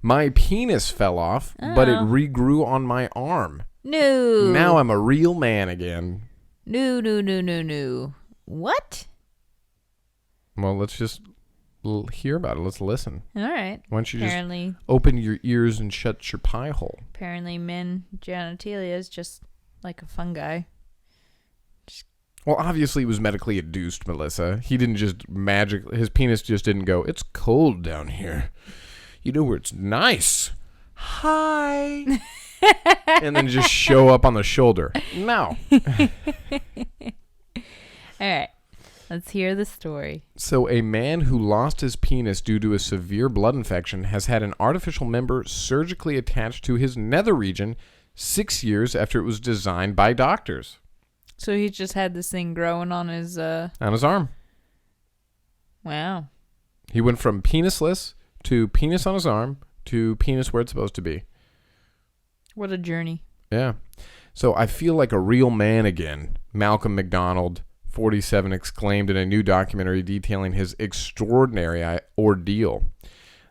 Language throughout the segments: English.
My penis fell off, but it regrew on my arm. No. Now I'm a real man again. No. What? Well, let's just hear about it. Let's listen. All right. Why don't you just open your ears and shut your pie hole? Apparently, men genitalia is just like a fungi. Well, obviously it was medically induced, Melissa. He didn't just his penis just didn't go, it's cold down here. You know where it's nice. Hi. And then just show up on the shoulder. No. All right. Let's hear the story. So a man who lost his penis due to a severe blood infection has had an artificial member surgically attached to his nether region 6 years after it was designed by doctors. So he just had this thing growing on his... On his arm. Wow. He went from penisless to penis on his arm to penis where it's supposed to be. What a journey. Yeah. So I feel like a real man again, Malcolm McDonald, 47, exclaimed in a new documentary detailing his extraordinary ordeal.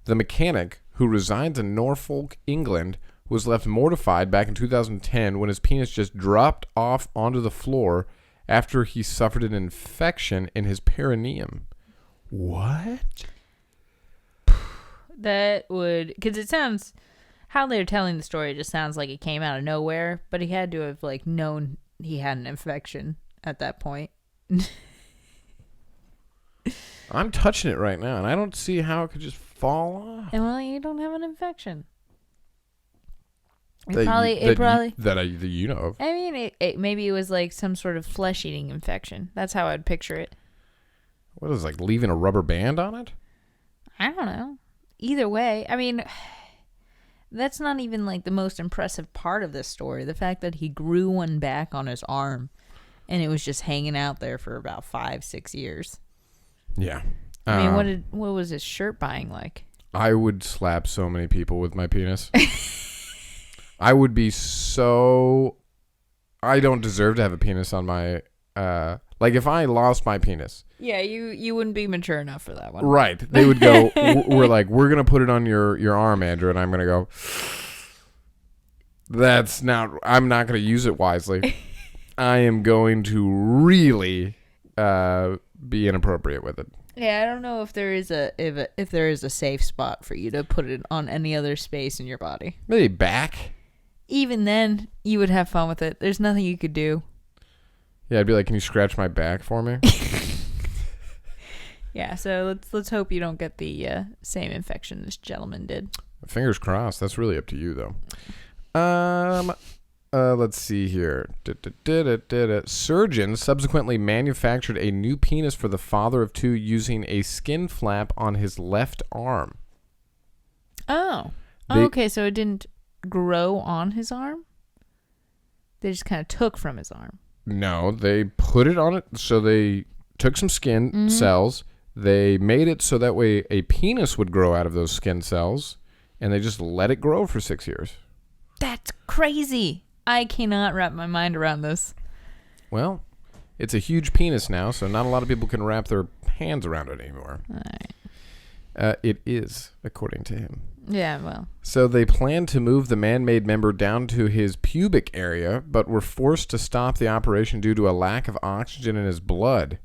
The mechanic, who resides in Norfolk, England, was left mortified back in 2010 when his penis just dropped off onto the floor after he suffered an infection in his perineum. What? That would... Because it sounds... How they're telling the story just sounds like it came out of nowhere, but he had to have, like, known he had an infection at that point. I'm touching it right now, and I don't see how it could just fall off. And, well, you don't have an infection. That you know of. I mean, maybe it was like some sort of flesh-eating infection. That's how I'd picture it. What is, like, leaving a rubber band on it? I don't know. Either way, I mean, that's not even, like, the most impressive part of this story. The fact that he grew one back on his arm, and it was just hanging out there for about 5-6 years. Yeah. I mean, what was his shirt buying like? I would slap so many people with my penis. I would be so... I don't deserve to have a penis on my... like, if I lost my penis... Yeah, you wouldn't be mature enough for that one. Right. They would go... we're going to put it on your arm, Andrew, and I'm going to go... That's not... I'm not going to use it wisely. I am going to really be inappropriate with it. Yeah, I don't know if there is a safe spot for you to put it on any other space in your body. Maybe back. Even then, you would have fun with it. There's nothing you could do. Yeah, I'd be like, "Can you scratch my back for me?" Yeah, so let's hope you don't get the same infection this gentleman did. Fingers crossed. That's really up to you, though. Let's see here. Surgeons subsequently manufactured a new penis for the father of two using a skin flap on his left arm. Okay, so it didn't grow on his arm? They just kind of took from his arm. No, they put it on it. So they took some skin cells. They made it so that way a penis would grow out of those skin cells, and they just let it grow for 6 years. That's crazy. I cannot wrap my mind around this. Well, it's a huge penis now, so not a lot of people can wrap their hands around it anymore. All right. It is, according to him. Yeah, well. So they planned to move the man-made member down to his pubic area, but were forced to stop the operation due to a lack of oxygen in his blood.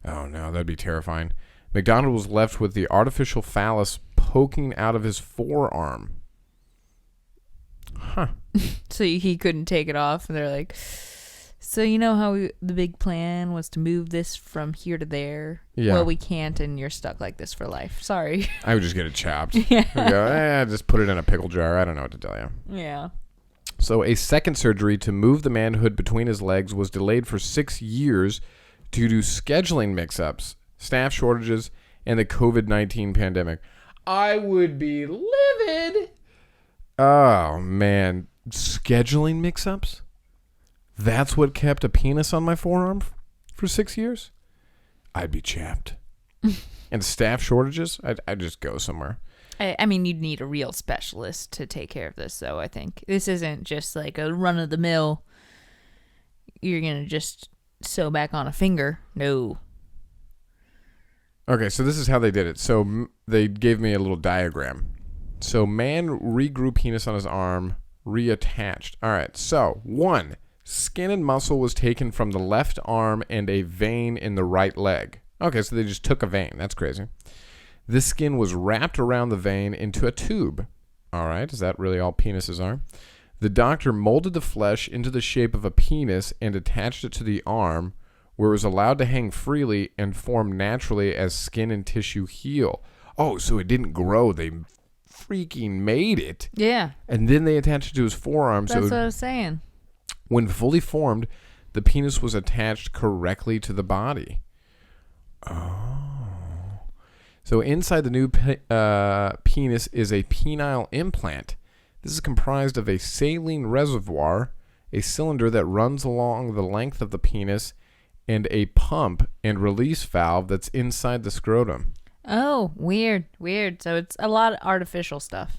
Oh, no, that'd be terrifying. McDonald was left with the artificial phallus poking out of his forearm. Huh. So he couldn't take it off, and they're like, so you know how the big plan was to move this from here to there? Yeah. Well, we can't, and you're stuck like this for life. Sorry. I would just get it chopped. Yeah. Just put it in a pickle jar. I don't know what to tell you. Yeah. So a second surgery to move the manhood between his legs was delayed for 6 years due to scheduling mix-ups, staff shortages, and the COVID-19 pandemic. I would be livid. Oh, man. Scheduling mix-ups? That's what kept a penis on my forearm for 6 years? I'd be chapped. And staff shortages? I'd just go somewhere. I mean, you'd need a real specialist to take care of this, though, I think. This isn't just like a run-of-the-mill, you're going to just sew back on a finger. No. Okay, so this is how they did it. So they gave me a little diagram. So man regrew penis on his arm, reattached. All right. So 1, skin and muscle was taken from the left arm and a vein in the right leg. Okay, so they just took a vein. That's crazy. This skin was wrapped around the vein into a tube. All right, is that really all penises are? The doctor molded the flesh into the shape of a penis and attached it to the arm, where it was allowed to hang freely and form naturally as skin and tissue heal. Oh, so it didn't grow. They freaking made it. Yeah. And then they attached it to his forearm. That's what I was saying. When fully formed, the penis was attached correctly to the body. Oh. So inside the new penis is a penile implant. This is comprised of a saline reservoir, a cylinder that runs along the length of the penis, and a pump and release valve that's inside the scrotum. Oh, weird. So it's a lot of artificial stuff.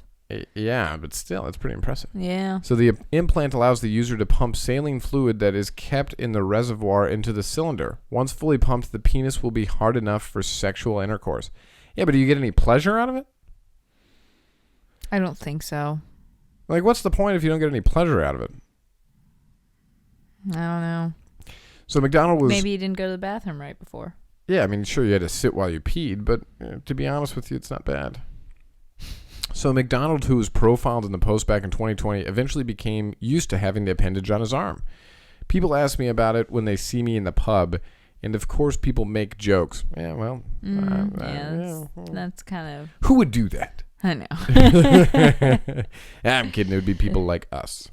Yeah, but still, it's pretty impressive. Yeah. So the implant allows the user to pump saline fluid that is kept in the reservoir into the cylinder. Once fully pumped, the penis will be hard enough for sexual intercourse. Yeah, but do you get any pleasure out of it? I don't think so. Like, what's the point if you don't get any pleasure out of it? I don't know. So McDonald was... Maybe you didn't go to the bathroom right before. Yeah, I mean, sure, you had to sit while you peed, but to be honest with you, it's not bad. So McDonald, who was profiled in the Post back in 2020, eventually became used to having the appendage on his arm. People ask me about it when they see me in the pub, and of course people make jokes. Yeah, well... that's kind of... Who would do that? I know. I'm kidding. It would be people like us.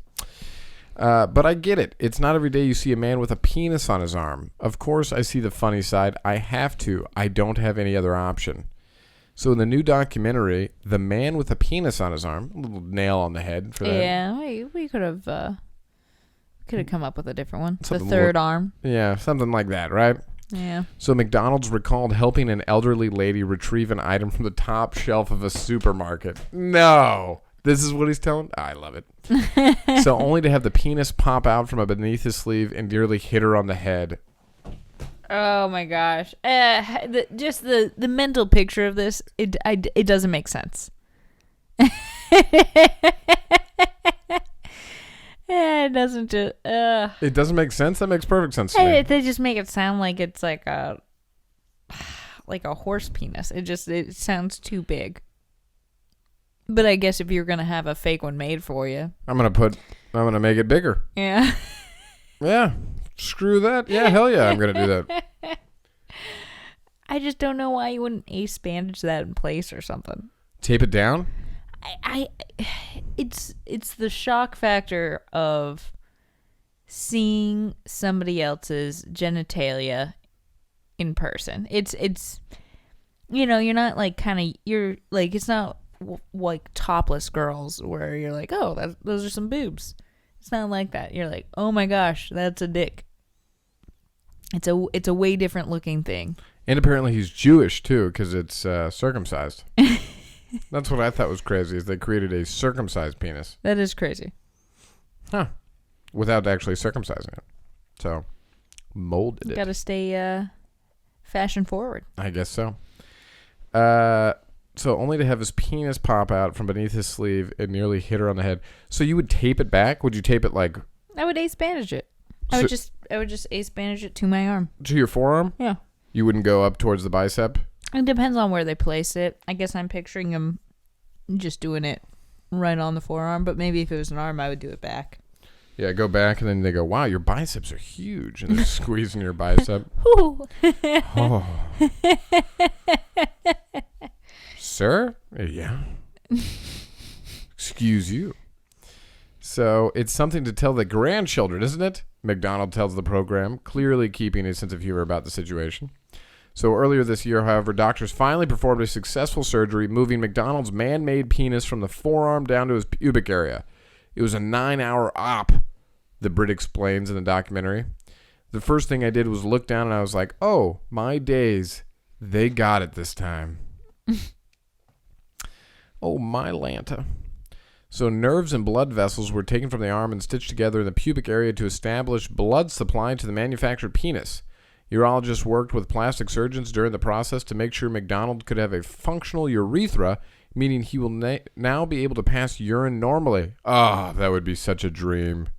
But I get it. It's not every day you see a man with a penis on his arm. Of course, I see the funny side. I have to. I don't have any other option. So in the new documentary, The Man with a Penis on His Arm, a little nail on the head for that. Yeah, we could have come up with a different one. Something the third arm. Yeah, something like that, right? Yeah. So McDonald's recalled helping an elderly lady retrieve an item from the top shelf of a supermarket. No. This is what he's telling? I love it. So only to have the penis pop out from beneath his sleeve and nearly hit her on the head. Oh my gosh. The mental picture of this, it doesn't make sense. It doesn't just... It doesn't make sense? That makes perfect sense to me. They just make it sound like it's like a horse penis. It sounds too big. But I guess if you're going to have a fake one made for you... I'm going to make it bigger. Yeah. Yeah. Screw that. Yeah, hell yeah, I'm going to do that. I just don't know why you wouldn't ace bandage that in place or something. Tape it down? It's the shock factor of seeing somebody else's genitalia in person. It's you're not like you're like, it's not like topless girls where you're like, oh, those are some boobs. It's not like that. You're like, oh my gosh, that's a dick. It's a way different looking thing. And apparently he's Jewish too, because it's circumcised. That's what I thought was crazy, is they created a circumcised penis. That is crazy. Huh. Without actually circumcising it. So, molded it. Got to stay fashion forward. I guess so. So only to have his penis pop out from beneath his sleeve and nearly hit her on the head. So you would tape it back? Would you tape it like... I would ace bandage it. I would just ace bandage it to my arm. To your forearm? Yeah. You wouldn't go up towards the bicep? It depends on where they place it. I guess I'm picturing them just doing it right on the forearm, but maybe if it was an arm, I would do it back. Yeah, go back, and then they go, wow, your biceps are huge. And they're squeezing your bicep. Oh. Sir? Yeah. Excuse you. So it's something to tell the grandchildren, isn't it? McDonald tells the program, clearly keeping a sense of humor about the situation. So earlier this year, however, doctors finally performed a successful surgery, moving McDonald's man-made penis from the forearm down to his pubic area. It was a 9-hour op, the Brit explains in the documentary. The first thing I did was look down and I was like, oh, my days, they got it this time. Oh, my Lanta. So nerves and blood vessels were taken from the arm and stitched together in the pubic area to establish blood supply to the manufactured penis. Urologists worked with plastic surgeons during the process to make sure McDonald could have a functional urethra, meaning he will now be able to pass urine normally. Ah, that would be such a dream.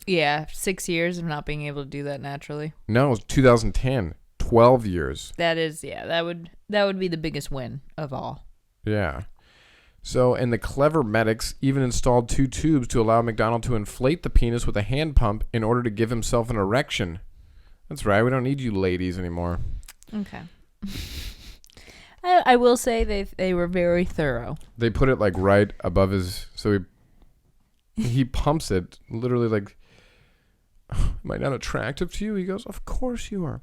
Yeah, 6 years of not being able to do that naturally. No, it's 2010. 12 years. That is, yeah, that would be the biggest win of all. Yeah. So, and the clever medics even installed 2 tubes to allow McDonald to inflate the penis with a hand pump in order to give himself an erection. That's right. We don't need you ladies anymore. Okay. I will say they were very thorough. They put it like right above his, so he pumps it literally like, am I not attractive to you? He goes, of course you are.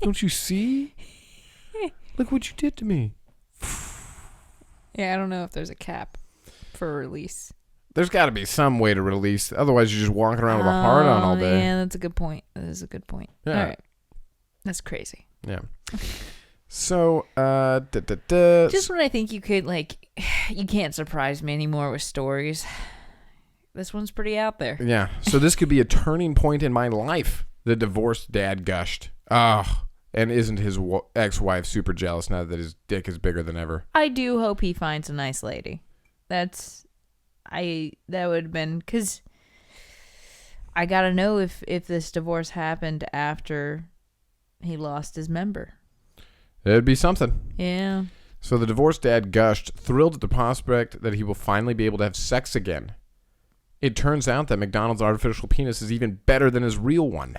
Don't you see? Look what you did to me. Yeah, I don't know if there's a cap for release. There's got to be some way to release. Otherwise, you're just walking around with a hard on all day. Yeah, that's a good point. That is a good point. Yeah. All right. That's crazy. Yeah. So, just when I think you could, like, you can't surprise me anymore with stories. This one's pretty out there. Yeah. So this could be a turning point in my life. The divorced dad gushed. Ah. And isn't his ex-wife super jealous now that his dick is bigger than ever? I do hope he finds a nice lady. That would have been, because I got to know if this divorce happened after he lost his member. It'd be something. Yeah. So the divorced dad gushed, thrilled at the prospect that he will finally be able to have sex again. It turns out that McDonald's artificial penis is even better than his real one.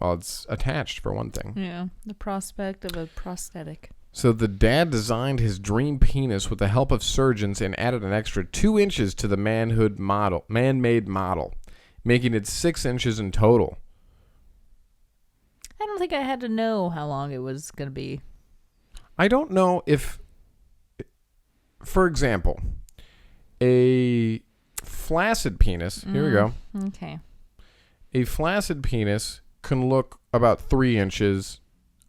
Well, it's attached, for one thing. Yeah, the prospect of a prosthetic. So the dad designed his dream penis with the help of surgeons and added an extra 2 inches to the man-made model, making it 6 inches in total. I don't think I had to know how long it was going to be. I don't know if, for example, a flaccid penis, here we go. Okay. A flaccid penis can look about 3 inches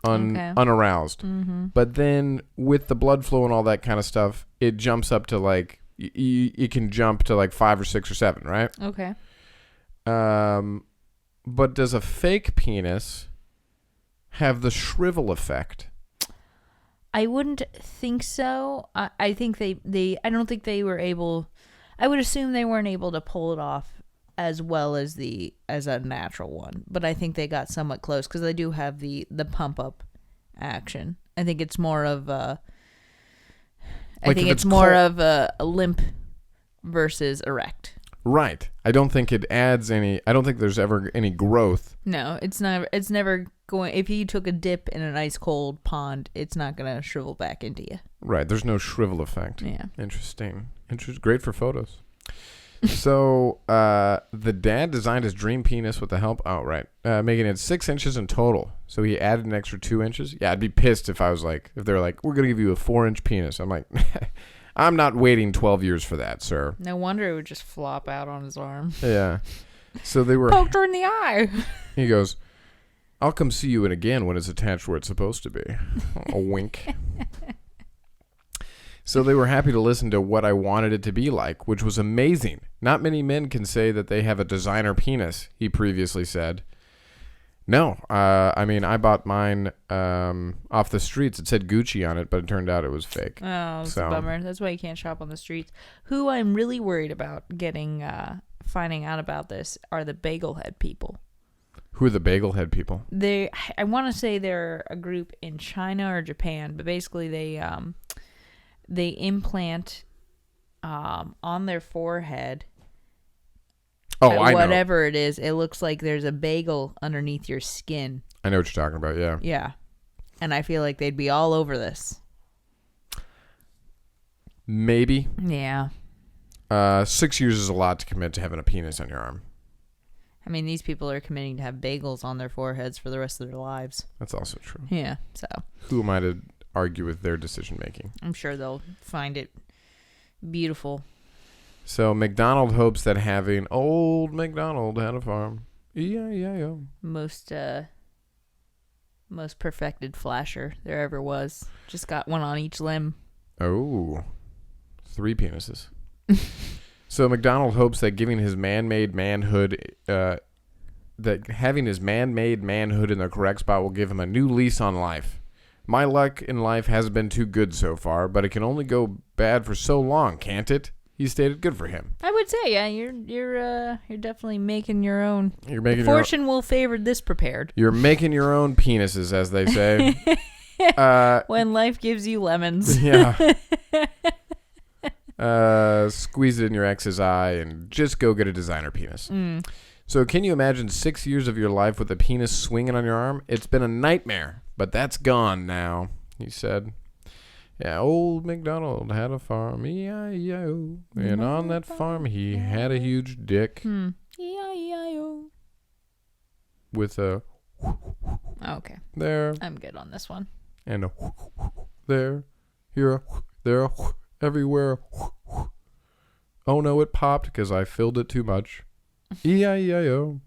unaroused. Mm-hmm. But then with the blood flow and all that kind of stuff, it jumps up to like, it can jump to like 5 or 6 or 7, right? Okay. But does a fake penis have the shrivel effect? I wouldn't think so. I think I don't think they were able, I would assume they weren't able to pull it off as well as a natural one, but I think they got somewhat close because they do have the pump up action. I think it's more of a limp versus erect. Right. I don't think it adds any. I don't think there's ever any growth. No, it's not. It's never going. If you took a dip in an ice cold pond, it's not gonna shrivel back into you. Right. There's no shrivel effect. Yeah. Interesting. Great for photos. So the dad designed his dream penis with the help, making it 6 inches in total. So he added an extra 2 inches. Yeah, I'd be pissed if they were like, we're going to give you a 4-inch penis. I'm like, I'm not waiting 12 years for that, sir. No wonder it would just flop out on his arm. Yeah. So they were... Poked her in the eye. He goes, I'll come see you again when it's attached where it's supposed to be. A wink. So they were happy to listen to what I wanted it to be like, which was amazing. Not many men can say that they have a designer penis, he previously said. No, I bought mine off the streets. It said Gucci on it, but it turned out it was fake. Oh, that's a bummer. That's why you can't shop on the streets. Who I'm really worried about finding out about this are the bagel head people. Who are the bagel head people? I want to say they're a group in China or Japan, but basically they implant on their forehead. I know. Whatever it is, it looks like there's a bagel underneath your skin. I know what you're talking about, yeah. Yeah. And I feel like they'd be all over this. Maybe. Yeah. 6 years is a lot to commit to having a penis on your arm. I mean, these people are committing to have bagels on their foreheads for the rest of their lives. That's also true. Yeah, so. Who am I to argue with their decision making? I'm sure they'll find it beautiful. So McDonald hopes that having old McDonald had a farm. E-I-E-I-O. Most perfected flasher there ever was. Just got one on each limb. Oh, 3 penises. So McDonald hopes that giving his man-made manhood, that having his man-made manhood in the correct spot will give him a new lease on life. My luck in life hasn't been too good so far, but it can only go bad for so long, can't it? He stated. Good for him. I would say, yeah, you're definitely making your own. You're making Fortune will favor this prepared. You're making your own penises, as they say. When life gives you lemons. Yeah. Squeeze it in your ex's eye and just go get a designer penis. So can you imagine 6 years of your life with a penis swinging on your arm? It's been a nightmare, but that's gone now, he said. Yeah, old MacDonald had a farm, E-I-E-I-O. And on that farm, he had a huge dick. E-I-E-I-O. With a Okay. there. I'm good on this one. And a there. Here a there a everywhere. Oh no, it popped because I filled it too much. E-I-E-I-O.